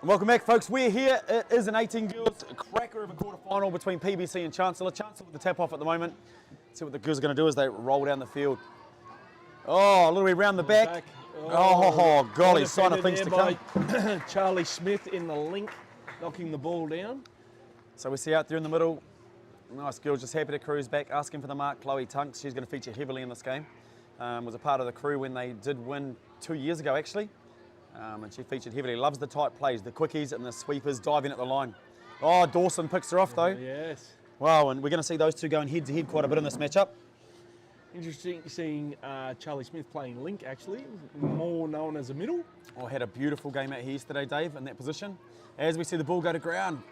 Welcome back, folks. We're here. It is an 18 girls cracker of a quarter-final between PBC and Chancellor. Chancellor with the tap off at the moment. See what the girls are going to do as they roll down the field. Oh, a little bit round the back. Oh, golly, sign of things to come. Charlie Smith in the link, knocking the ball down. So we see out there in the middle, nice girl, just happy to cruise back, asking for the mark, Chloe Tunks. She's going to feature heavily in this game. Was a part of the crew when they did win 2 years ago, actually. And she featured heavily. Loves the tight plays, the quickies and the sweepers diving at the line. Oh, Dawson picks her off though. Yes. Wow, and we're going to see those two going head to head quite a bit in this matchup. Interesting seeing Charlie Smith playing link, actually, more known as a middle. Oh, had a beautiful game out here yesterday, Dave, in that position. As we see the ball go to ground.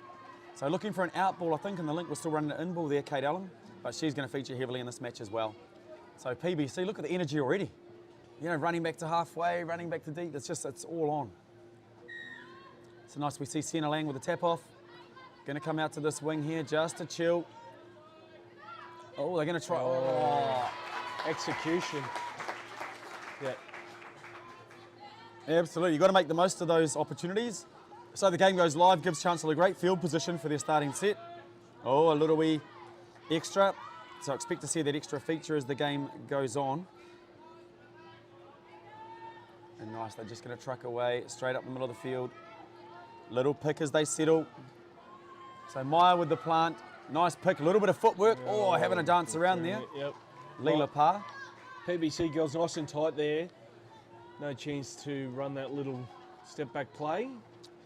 So looking for an out ball, I think, and the link was still running an in ball there, Kate Allen. But she's going to feature heavily in this match as well. So PBC, look at the energy already. You know, running back to halfway, running back to deep, it's all on. So nice, we see Sienna Lang with the tap off. Going to come out to this wing here just to chill. Oh, they're going to try. Oh. Execution. Yeah. Absolutely, you've got to make the most of those opportunities. So the game goes live, gives Chancellor a great field position for their starting set. Oh, a little wee extra. So expect to see that extra feature as the game goes on. And nice, they're just going to truck away straight up the middle of the field. Little pick as they settle. So Maya with the plant. Nice pick, a little bit of footwork. Oh, having a dance around there. Yep. Leela Parr. PBC girls nice and tight there. No chance to run that little step back play.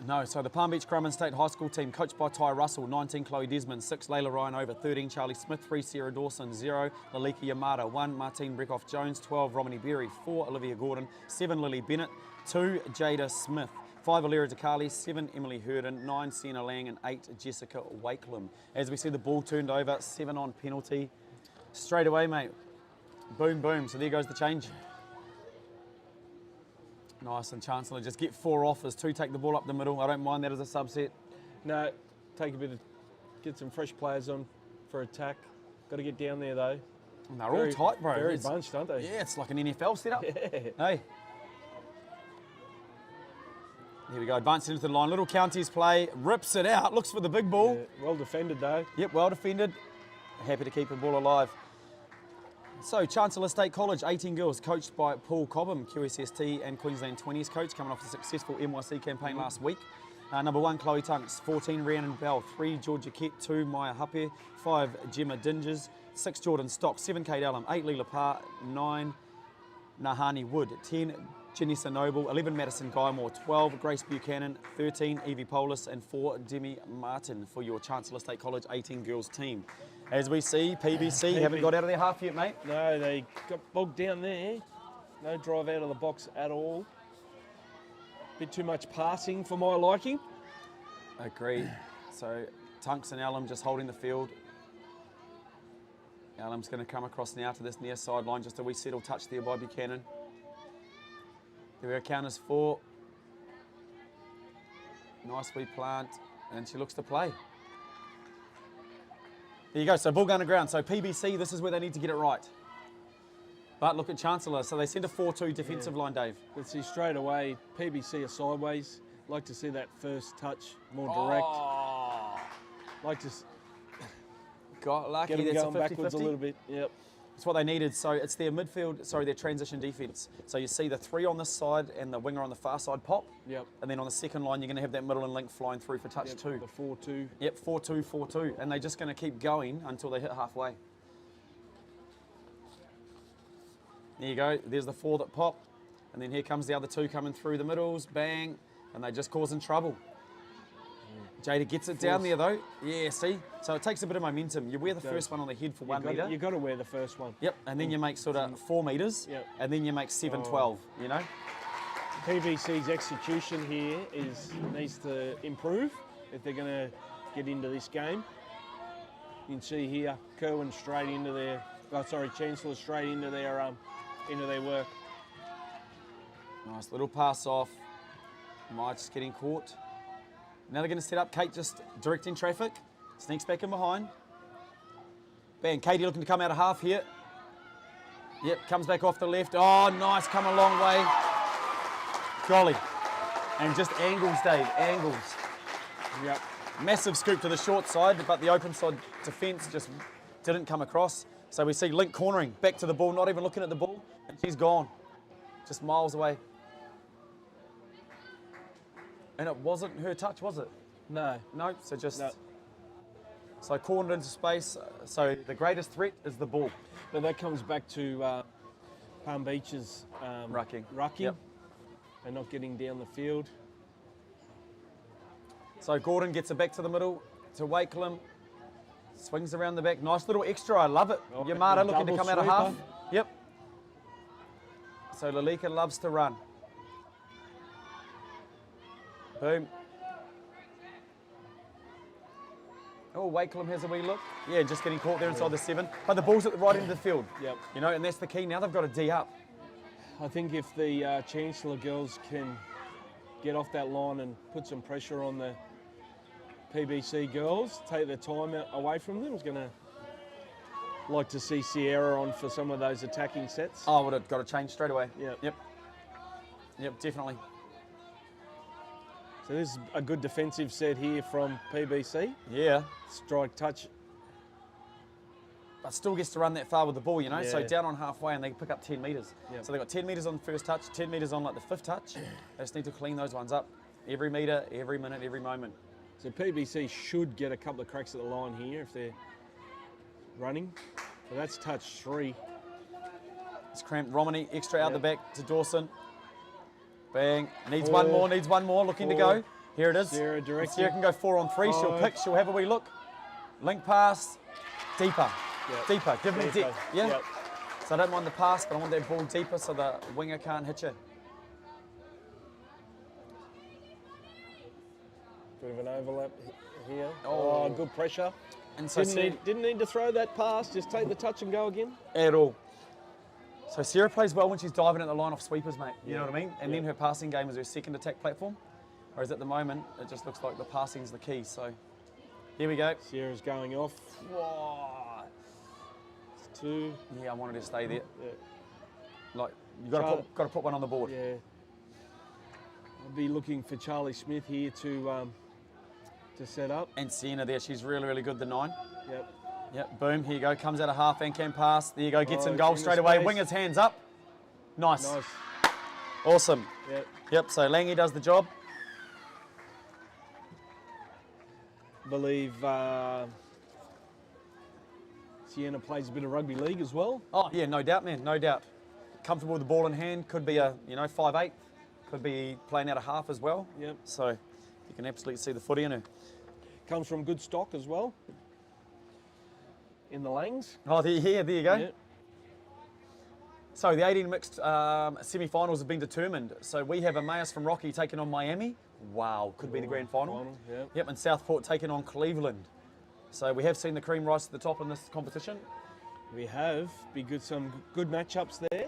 No, so the Palm Beach Currumbin State High School team, coached by Ty Russell, 19 Chloe Desmond, 6 Layla Ryan over, 13 Charlie Smith, 3 Sarah Dawson, 0 Lalika Yamada, 1 Martine Breckhoff Jones, 12 Romany Berry, 4 Olivia Gordon, 7 Lily Bennett, 2 Jada Smith, 5 Alira DeCarli, 7 Emily Hurden, 9 Sienna Lang and 8 Jessica Wakelam. As we see the ball turned over, 7 on penalty. Straight away, mate. Boom, boom. So there goes the change. Nice, and Chancellor just get 4 off as 2 take the ball up the middle. I don't mind that as a subset. No, get some fresh players on for attack. Got to get down there though. And they're all tight, bro. Very bunched, aren't they? Yeah, it's like an NFL setup. Yeah. Hey. Here we go, advancing into the line. Little counties play, rips it out, looks for the big ball. Yeah, well defended though. Yep, well defended. Happy to keep the ball alive. So, Chancellor State College, 18 girls, coached by Paul Cobham, QSST and Queensland 20s coach, coming off a successful NYC campaign last week. Number 1, Chloe Tunks, 14, Rhiannon Bell, 3, Georgia Kett, 2, Maya Hape, 5, Gemma Dingers, 6, Jordan Stock, 7, Kate Allen, 8, Leela Parr, 9, Nahani Wood, 10, Janessa Noble, 11, Madison Guymore, 12, Grace Buchanan, 13, Evie Polis, and 4, Demi Martin for your Chancellor State College 18 girls team. As we see, PBC haven't got out of their half yet, mate. No, they got bogged down there. No drive out of the box at all. Bit too much passing for my liking. Agreed. So Tunks and Allen just holding the field. Allen's going to come across now to this near sideline, just a wee settle touch there by Buchanan. There we go, count is 4. Nice wee plant, and she looks to play. There you go, so ball going to ground. So PBC, this is where they need to get it right. But look at Chancellor, so they send a 4-2 defensive line, Dave. Let's see straight away, PBC are sideways. Like to see that first touch more direct. Oh. Like to Got lucky, get them that's going a 50-50. backwards a little bit. Yep. It's what they needed. So it's their midfield, their transition defence. So you see the 3 on this side and the winger on the far side pop. Yep. And then on the second line, you're going to have that middle and link flying through for touch 2. The 4-2. Yep, 4-2, 4-2. And they're just going to keep going until they hit halfway. There you go. There's the 4 that pop. And then here comes the other 2 coming through the middles. Bang. And they're just causing trouble. Jada gets it down there though. Yeah, see? So it takes a bit of momentum. You wear the first one on the head for 1 metre. You've got to wear the first one. Yep, and then you make sort of 4 metres. Yep. And then you make 7-12, you know? PBC's execution here needs to improve if they're going to get into this game. You can see here, Chancellor straight into their work. Nice little pass off. Maya just getting caught. Now they're going to set up. Kate just directing traffic. Sneaks back in behind. Bang, Katie looking to come out of half here. Yep, comes back off the left. Oh, nice, come a long way. Golly. And just angles, Dave, angles. Yep. Massive scoop to the short side, but the open side defence just didn't come across. So we see Link cornering, back to the ball, not even looking at the ball, and she's gone. Just miles away. And it wasn't her touch, was it? No. No, so just... No. So cornered into space. So the greatest threat is the ball. But that comes back to Palm Beach's Rucking. Yep. And not getting down the field. So Gordon gets it back to the middle to Wakelam. Swings around the back. Nice little extra. I love it. Oh, Yamada looking to double come out of half. sweeper. Yep. So Lalika loves to run. Boom. Oh, Wakelam has a wee look. Yeah, just getting caught there inside the 7. But the ball's at the right end of the field. Yep. You know, and that's the key. Now they've got a D up. I think if the Chancellor girls can get off that line and put some pressure on the PBC girls, take their time away from them, is going to like to see Sierra on for some of those attacking sets. Oh, would have got to change straight away. Yep. Yep. Yep, definitely. So this is a good defensive set here from PBC. Yeah. Strike touch. But still gets to run that far with the ball, you know? So Yeah. down on halfway and they pick up 10 metres. Yep. So they've got 10 metres on the first touch, 10 metres on like the 5th touch. They just need to clean those ones up. Every metre, every minute, every moment. So PBC should get a couple of cracks at the line here if they're running. So that's touch 3. It's cramped. Romany extra out Yep. the back to Dawson. Bang. Needs 4. one more, needs one more. Looking to go. Here it is. Sierra directing. Sierra can go 4 on 3. She'll 5. pick, she'll have a wee look. Link pass. Deeper. Yep. Deeper. Give me Deeper. depth. Yeah? Yep. So I don't mind the pass, but I want that ball deeper so the winger can't hit you. Bit of an overlap here. Oh. Oh, good pressure. And so Didn't need to throw that pass, just take the touch and go again. at all. So Sierra plays well when she's diving at the line off sweepers, mate. You know what I mean? And Yeah. then her passing game is her second attack platform. Whereas at the moment, it just looks like the passing's the key. So here we go. Sierra's going off. Whoa. It's 2. Yeah, I wanted to stay there. Yeah. Like you got to put one on the board. Yeah. I'll be looking for Charlie Smith here to set up. And Sienna there, she's really, really good. The 9. Yep. Yep. Boom. Here you go. Comes out of half and can pass. There you go. Gets Oh, in goal in the straight away. space. Winger's hands up. Nice. Nice. Awesome. Yep. Yep. So Langy does the job. Believe Sienna plays a bit of rugby league as well. Oh yeah, no doubt, man. No doubt. Comfortable with the ball in hand. Could be a 5'8". Could be playing out of half as well. Yep. So you can absolutely see the footy in her. Comes from good stock as well. In the Langs. Oh, there you go. Yep. So the 18 mixed semi-finals have been determined. So we have Emmaus from Rocky taking on Miami. Wow, could be the grand final. Yep. Yep, and Southport taking on Cleveland. So we have seen the cream rise to the top in this competition. We have some good matchups there.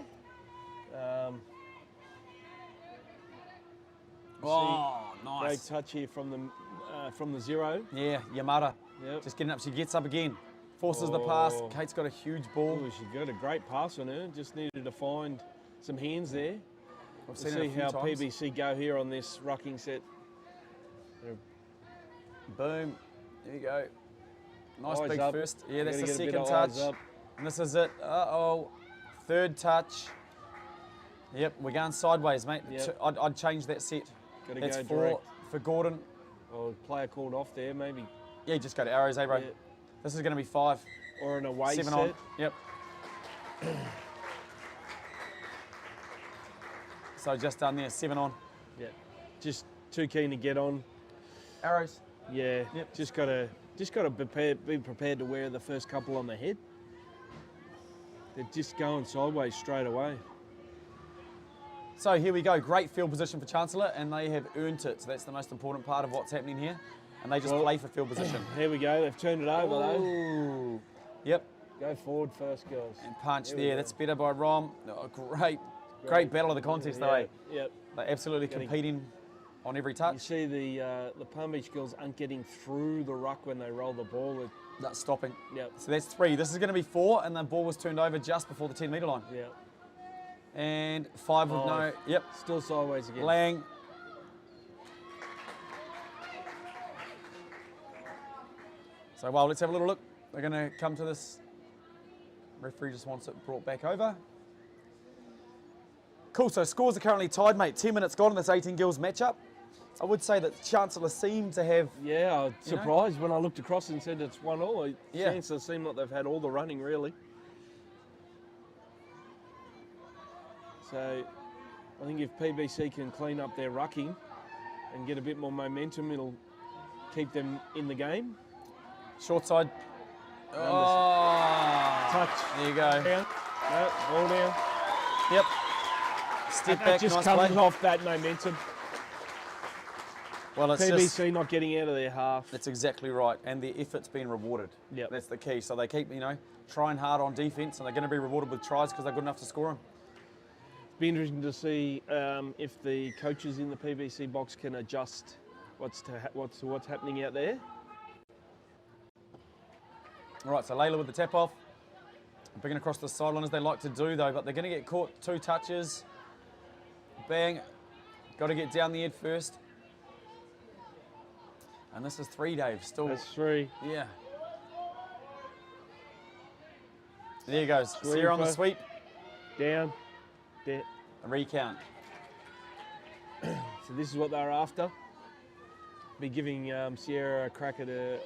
Oh, Great nice. touch here from the 0. Yeah, Yamada. Yep. Just getting up. She gets up again. Forces the pass. Oh. Kate's got a huge ball. Oh, she got a great pass on her. Just needed to find some hands there. We've We'll seen see it a few how times. PBC go here on this rucking set. Boom. There you go. Nice Eyes big up. first. Yeah, that's Gotta the get a bit second of touch. eyes up. And this is it. Uh-oh. Third touch. Yep, we're going sideways, mate. Yep. I'd change that set. Gotta That's go 4 direct. for Gordon. Or player called off there, maybe. Yeah, just go to arrows, eh, bro? Yeah. This is going to be 5. Or an away 7 set. on. Yep. So just done there, 7 on. Yeah. Just too keen to get on. Arrows. Yeah. Yep. Just gotta be prepared to wear the first couple on the head. They're just going sideways straight away. So here we go. Great field position for Chancellor, and they have earned it. So that's the most important part of what's happening here. And they just Well, play for field position. Here we go. They've turned it over though. Ooh. Yep. Go forward first, girls. And punch Here we there. go. That's better by Rom. Oh, great battle of the contest, though. Eh? Yep. They're absolutely Getting- competing on every You touch. see the Palm Beach girls aren't getting through the ruck when they roll the ball. That's stopping. Yep. So that's 3. This is going to be 4, and the ball was turned over just before the 10-metre line. Yep. And 5 with no. 5. Yep. Still sideways again. Lang. So, well, let's have a little look. They're going to come to this. Referee just wants it brought back over. Cool, so scores are currently tied, mate. 10 minutes gone in this 18 girls matchup. I would say that Chancellor seemed to have... Yeah, I was surprised when I looked across and said it's 1-1. Yeah. Chancellor seemed like they've had all the running, really. So I think if PBC can clean up their rucking and get a bit more momentum, it'll keep them in the game. Short side. Touch. There you go. Down. No, ball down. Yep. Step back, Just nice comes play. off that momentum. Well, it's PBC just... not getting out of their half. That's exactly right, and their effort's been rewarded. Yep. That's the key. So they keep, trying hard on defence, and they're going to be rewarded with tries because they're good enough to score them. It'll be interesting to see if the coaches in the PBC box can adjust what's happening out there. All right, so Layla with the tap off. Bringing across the sideline as they like to do, though, but they're going to get caught 2 touches. Bang. Got to get down the head first. And this is 3, Dave. Still. That's 3. Yeah. There you go. Sierra on the sweep. Down. There. A recount. So this is what they're after. Be giving Sierra a crack at a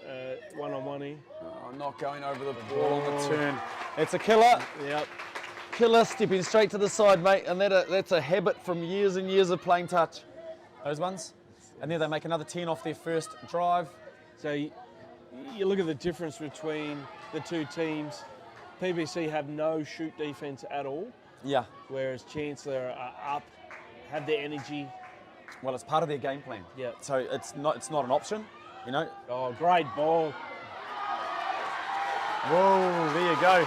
one-on-one here. Oh, not going over the ball on the turn. It's a killer. Yep. Killer stepping straight to the side, mate. And that's a habit from years and years of playing touch. Those ones. And then they make another 10 off their first drive. So you look at the difference between the two teams. PBC have no shoot defence at all. Yeah. Whereas Chancellor are up, have their energy. Well, it's part of their game plan. Yeah. So it's not an option, Oh, great ball. Whoa, there you go.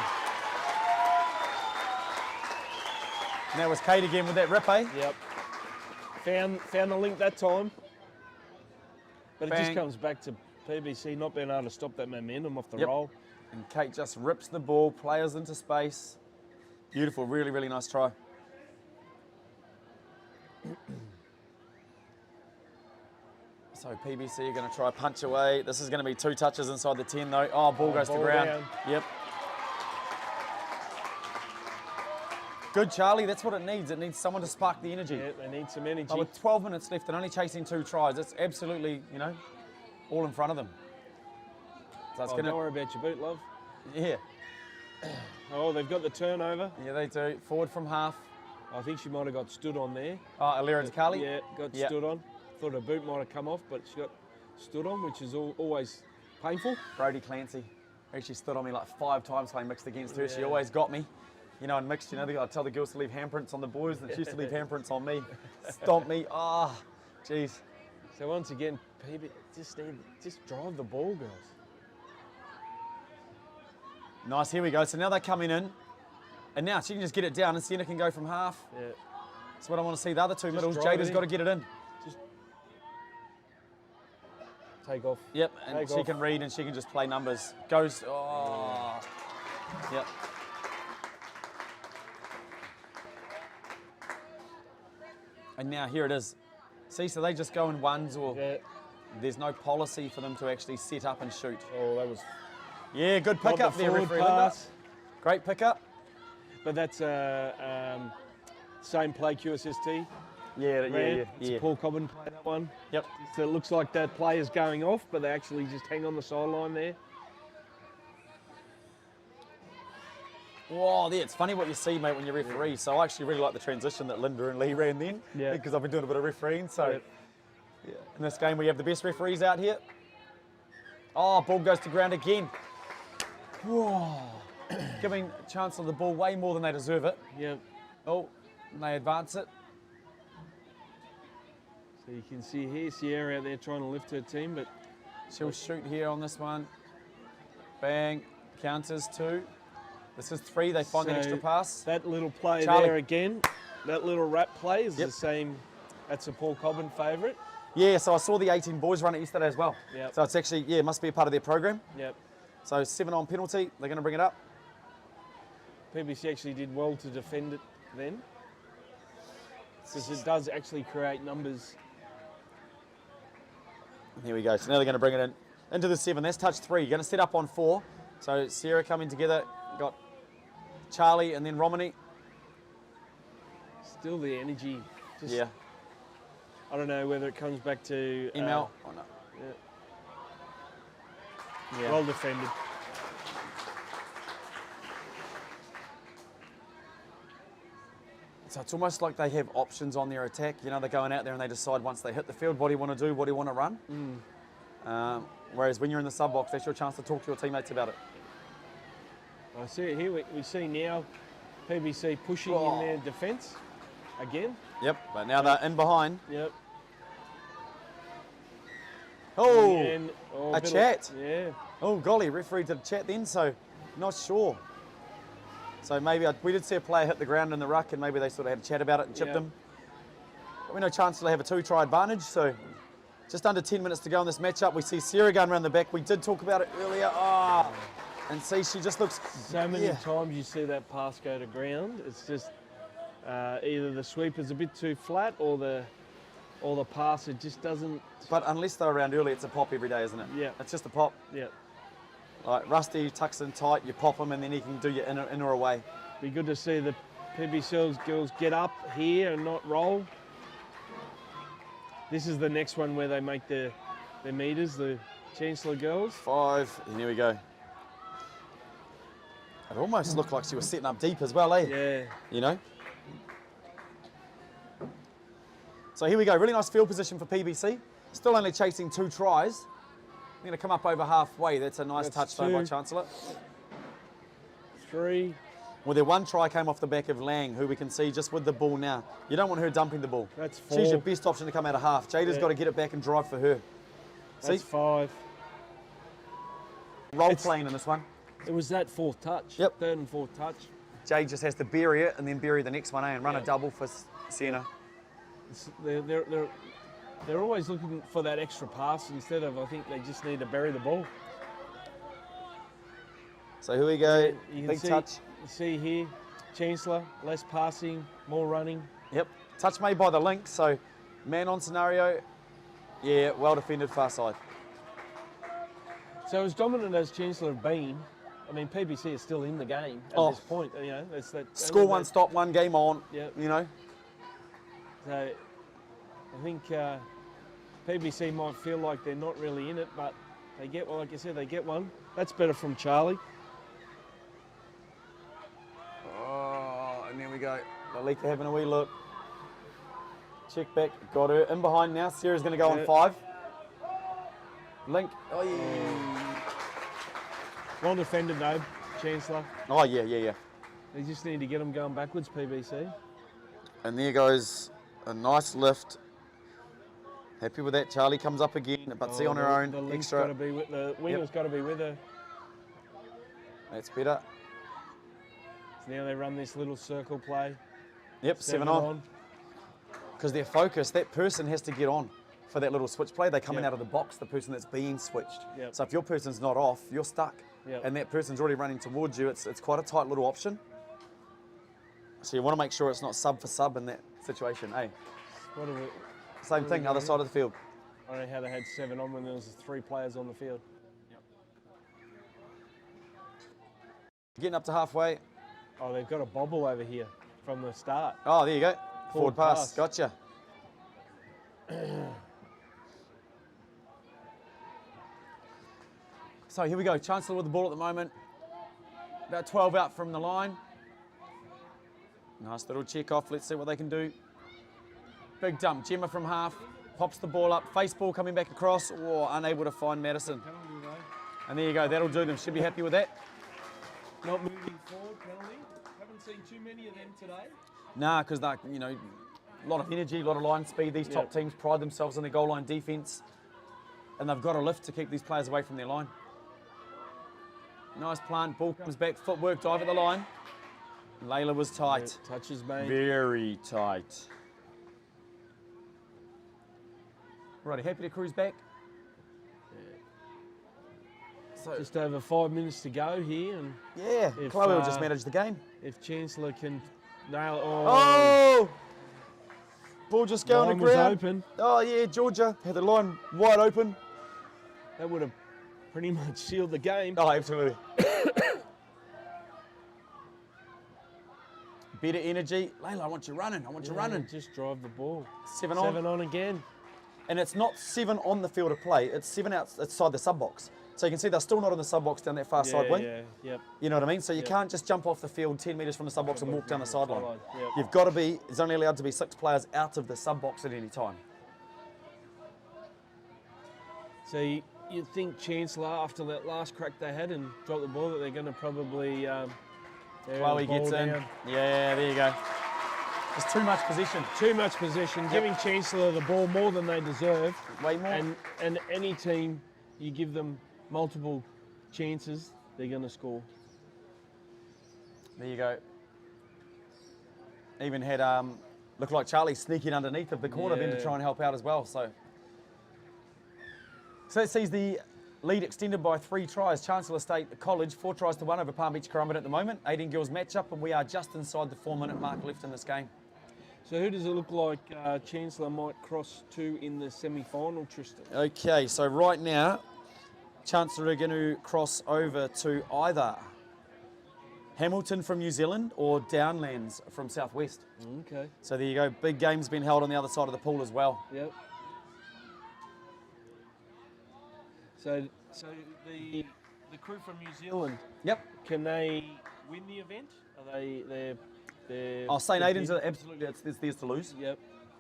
And that was Kate again with that rip, eh? Yep. Found the link that time. But it just comes back to PBC not being able to stop that momentum off the roll. And Kate just rips the ball, players into space. Beautiful, really, really nice try. So PBC are going to try punch away. This is going to be 2 touches inside the 10 though. Oh, ball goes to ground. Down. Yep. Good, Charlie. That's what it needs. It needs someone to spark the energy. Yeah, they need some energy. But with 12 minutes left and only chasing 2 tries, it's absolutely, all in front of them. So it's Don't worry about your boot, love. Yeah. Oh, they've got the turnover. Yeah, they do. Forward from half. I think she might have got stood on there. Oh, Alira Carly? Yeah, got stood on. Thought her boot might have come off, but she got stood on, which is always painful. Brody Clancy. Actually stood on me like 5 times playing mixed against her. She always got me. In mixed, I tell the girls to leave handprints on the boys, and she used to leave handprints on me. Stomp me. Ah, jeez. So once again, PB just drive the ball, girls. Nice, here we go. So now they're coming in. And now she can just get it down and Sienna can go from half. Yeah. That's what I want to see. The other 2 middles, drive Jada's got to get it in. Just take off. Yep, and Take she off. can read and she can just play numbers. Goes, Yep. And now here it is. See, so they just go in ones or there's no policy for them to actually set up and shoot. Oh, that was... Yeah, good pick up there, referee Linda. pass. Great pick up. But that's same play QSST. Yeah. It's Paul Cobbin play that one. Yep. So it looks like that player's going off, but they actually just hang on the sideline there. Whoa, it's funny what you see, mate, when you referee. So I actually really like the transition that Linda and Lee ran then. Yeah. Because I've been doing a bit of refereeing. So in this game, we have the best referees out here. Oh, ball goes to ground again. Whoa. Giving Chancellor the ball way more than they deserve it. Yeah. Oh, and they advance it. So you can see here Sierra out there trying to lift her team, but She'll shoot here on this one. Bang. Counters 2. This is 3. They find that extra pass. That little play Charlie. there again, that little wrap play is the same. That's a Paul Cobbin favourite. Yeah, so I saw the 18 boys run it yesterday as well. Yep. So it's actually, must be a part of their program. Yep. So 7 on penalty. They're going to bring it up. PBC actually did well to defend it then, because it does actually create numbers. Here we go. So now they're going to bring it in. Into the 7, that's touch 3. You're going to set up on 4. So Sarah coming together, got Charlie and then Romany. Still the energy. Just, Yeah. I don't know whether it comes back to... ML. Oh, no. Yeah. Well defended. So it's almost like they have options on their attack. You know, they're going out there and they decide once they hit the field, what do you want to do, what do you want to run? Whereas when you're in the sub box, that's your chance to talk to your teammates about it. I see it here. We see now PBC pushing in their defence again. Yep, but now they're in behind. Yep. Oh, And, a chat. Yeah. Oh, golly, referee did a chat then, so not sure. So maybe we did see a player hit the ground in the ruck and maybe they sort of had a chat about it and chipped him. But we know Chancellor have a 2-try advantage, so just under 10 minutes to go in this matchup. We see Sarah going around the back. We did talk about it earlier. And see, she just looks... So many times you see that pass go to ground. It's just either the sweep is a bit too flat or the pass, it just doesn't... But unless they're around early, it's a pop every day, isn't it? Yeah. It's just a pop. Yeah. Like Rusty tucks in tight, you pop him, and then he can do your in or away. Be good to see the PBC girls get up here and not roll. This is the next one where they make their meters, the Chancellor girls. 5, and here we go. It almost looked like she was setting up deep as well, eh? Yeah. You know? So here we go, really nice field position for PBC. Still only chasing 2 tries. They're going to come up over halfway. That's a nice touch though by Chancellor. 3. Well, their 1 try came off the back of Lang, who we can see just with the ball now. You don't want her dumping the ball. That's 4. She's your best option to come out of half. Jada's got to get it back and drive for her. That's 5. Role playing in this one. It was that 4th touch. Yep. 3rd and 4th touch. Jade just has to bury it and then bury the next one, and run a double for Sienna. They're always looking for that extra pass instead of, I think they just need to bury the ball. So here we go, You big see, touch. You see here, Chancellor, less passing, more running. Yep, touch made by the link, so man on scenario. Yeah, well defended, far side. So as dominant as Chancellor have been, I mean, PBC is still in the game at this point. You know, it's that Score one, stop one, game on. Yep. You know. So I think PBC might feel like they're not really in it, but they get, well, like I said, they get one. That's better from Charlie. Oh, and there we go. Lalika having a wee look. Check back, got her in behind now. Sarah's going to go on 5. Link. Oh yeah. Well defended though, Chancellor. Oh yeah. They just need to get them going backwards, PBC. And there goes a nice lift. Happy with that. Charlie comes up again, but see on her own. The link's Extra. got to be with the winger's got to be with her. That's better. So now they run this little circle play. Yep, 7 on. Because they're focused, that person has to get on for that little switch play. They're coming out of the box, the person that's being switched. Yep. So if your person's not off, you're stuck. Yep. And that person's already running towards you. It's quite a tight little option. So you want to make sure it's not sub for sub in that situation, eh? What are we, Same thing, other side of the field. I don't know how they had 7 on when there was 3 players on the field. Getting up to halfway. Oh, they've got a bobble over here from the start. Oh, there you go. Forward pass. Gotcha. So here we go. Chancellor with the ball at the moment. About 12 out from the line. Nice little check off. Let's see what they can do. Big dump. Gemma from half. Pops the ball up. Face ball coming back across. Oh, unable to find Madison. And there you go. That'll do them. Should be happy with that. Not moving forward, penalty. Haven't seen too many of them today. Nah, because they're, you know, a lot of energy, a lot of line speed. These top teams pride themselves on their goal line defence. And they've got a lift to keep these players away from their line. Nice plant. Ball comes back. Footwork, dive at the line. Layla was tight. Yeah, touches made. Very tight. Righty, happy to cruise back. So, Just over 5 minutes to go here, and yeah, Chloe will just manage the game. if Chancellor can nail it. Oh! Ball just going to Line was ground. open. Oh yeah, Georgia had the line wide open. That would have pretty much sealed the game. Oh, absolutely. Bit of energy. Layla, I want you running. I want you running. Just drive the ball. 7 on. 7 on again. And it's not 7 on the field of play. It's 7 outside the sub box. So you can see they're still not on the sub box down that far side wing. Yep. You know what I mean? So you can't just jump off the field 10 metres from the sub box and walk down the sideline. Yep. You've got to be, there's only allowed to be 6 players out of the sub box at any time. So you'd think Chancellor, after that last crack they had and dropped the ball, that they're going to probably... Chloe gets in. Yeah, there you go. There's too much position. Too much position, giving Chancellor the ball more than they deserve. Way more. And any team, you give them multiple chances, they're going to score. There you go. Even had, looked like Charlie sneaking underneath of the corner bin to try and help out as well. So that sees the lead extended by 3 tries. Chancellor State College, 4 tries to 1 over Palm Beach Currumbin at the moment. 18 girls matchup, and we are just inside the 4-minute mark left in this game. So who does it look like Chancellor might cross to in the semi-final, Tristan? Okay, so right now, Chancellor are going to cross over to either Hamilton from New Zealand or Downlands from Southwest. Okay. So there you go. Big game's been held on the other side of the pool as well. Yep. So the crew from New Zealand. Yep. Can they win the event? Are they're Oh, St. Aidan's are absolutely, it's theirs to lose. Yep.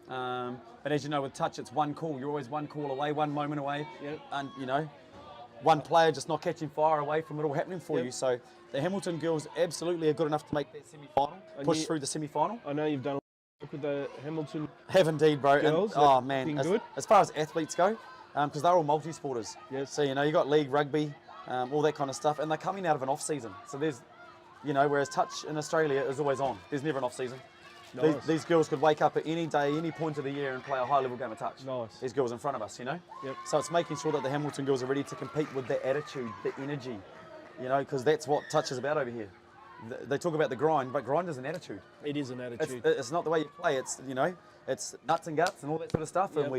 But as you know, with touch, it's one call. You're always one call away, one moment away. Yep. And, you know, one player just not catching fire away from it all happening for Yep. you. So the Hamilton girls absolutely are good enough to make that semi-final, push through the semi-final. I know you've done a lot with the Hamilton Have indeed, bro. girls. And, oh, man. Good. As far as athletes go, because they're all multi-sporters. Yes. So, you know, you got league, rugby, all that kind of stuff. And they're coming out of an off-season. So there's, you know, whereas touch in Australia is always on. There's never an off-season. Nice. These girls could wake up at any day, any point of the year and play a high-level game of touch. Nice. These girls in front of us, you know? Yep. So it's making sure that the Hamilton girls are ready to compete with the attitude, the energy, you know, because that's what touch is about over here. They talk about the grind, but grind is an attitude. It is an attitude. It's not the way you play. It's, you know, it's nuts and guts and all that sort of stuff, Yep.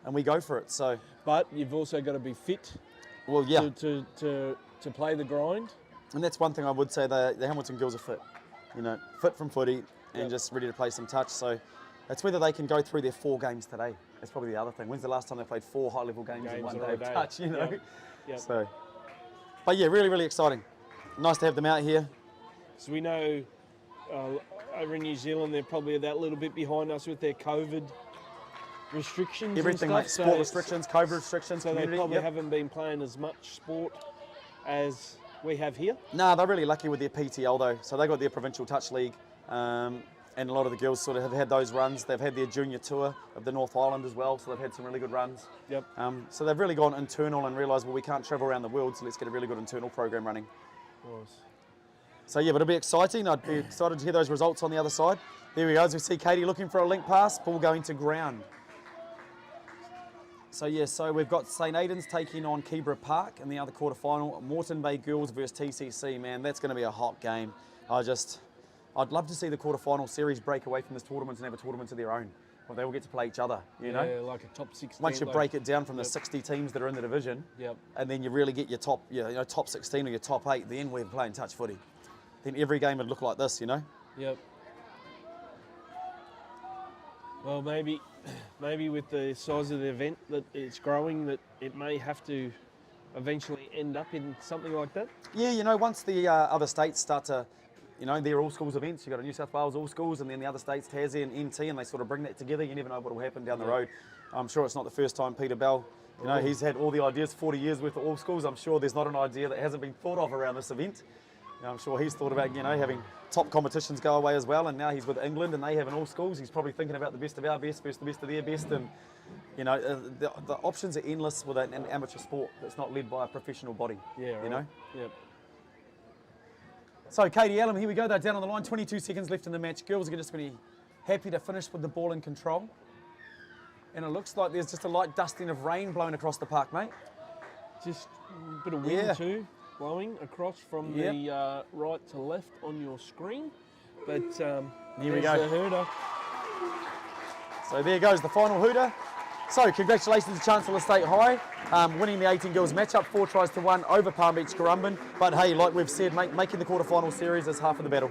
and we go for it. So, But you've also got to be fit well, yeah, to play the grind. and that's one thing I would say. The Hamilton girls are fit, you know, fit from footy and Yep. just ready to play some touch. So it's whether they can go through their 4 games today. That's probably the other thing. When's the last time they played 4 high-level games in one day of touch? You know. Yep. Yep. So, but yeah, really, really exciting. Nice to have them out here. So we know over in New Zealand they're probably that little bit behind us with their COVID restrictions. Everything and like stuff. sport restrictions, COVID restrictions, So they community. probably Yep. haven't been playing as much sport as we have here. No, they're really lucky with their PTL though. So they got their provincial touch league, and a lot of the girls sort of have had those runs. They've had their junior tour of the North Island as well, so they've had some really good runs. Yep. So they've really gone internal and realised, well, we can't travel around the world, so let's get a really good internal program running. Nice. So yeah, but it'll be exciting. I'd be excited to hear those results on the other side. There we go, as we see Katie looking for a link pass, ball going to ground. So yeah, so we've got St. Aidan's taking on Keebra Park in the other quarterfinal. Moreton Bay Girls versus TCC, man, that's going to be a hot game. I'd love to see the quarterfinal series break away from this tournament and have a tournament of their own. Well, they all get to play each other, you know? Yeah, like a top 16. Once you break it down from the 60 teams that are in the division, Yep. and then you really get your top, top 16 or your top 8, then we're playing touch footy. Then every game would look like this, you know? Yep. Well, maybe with the size of the event that it's growing, that it may have to eventually end up in something like that. Yeah, you know, once the other states start to, you know, they're all schools events. You've got a New South Wales all schools, and then the other states, Tassie and NT, and they sort of bring that together. You never know what will happen down the road. I'm sure it's not the first time Peter Bell, you know, he's had all the ideas, 40 years worth of all schools. I'm sure there's not an idea that hasn't been thought of around this event. You know, I'm sure he's thought about, you know, having top competitions go away as well, and now he's with England and they have in all schools. He's probably thinking about the best of our best versus the best of their best, and you know, the options are endless with an amateur sport that's not led by a professional body. Yeah, right. You know? Yep. So Katie Allen, here we go. They're down on the line. 22 seconds left in the match. Girls are just going to be happy to finish with the ball in control. And it looks like there's just a light dusting of rain blowing across the park, mate. Just a bit of wind too, blowing across from the right to left on your screen. But here we go. The hooter. So there goes the final hooter. So, congratulations to Chancellor State High, winning the 18 girls matchup, 4 tries to 1 over Palm Beach Currumbin. But hey, like we've said, making the quarterfinal series is half of the battle.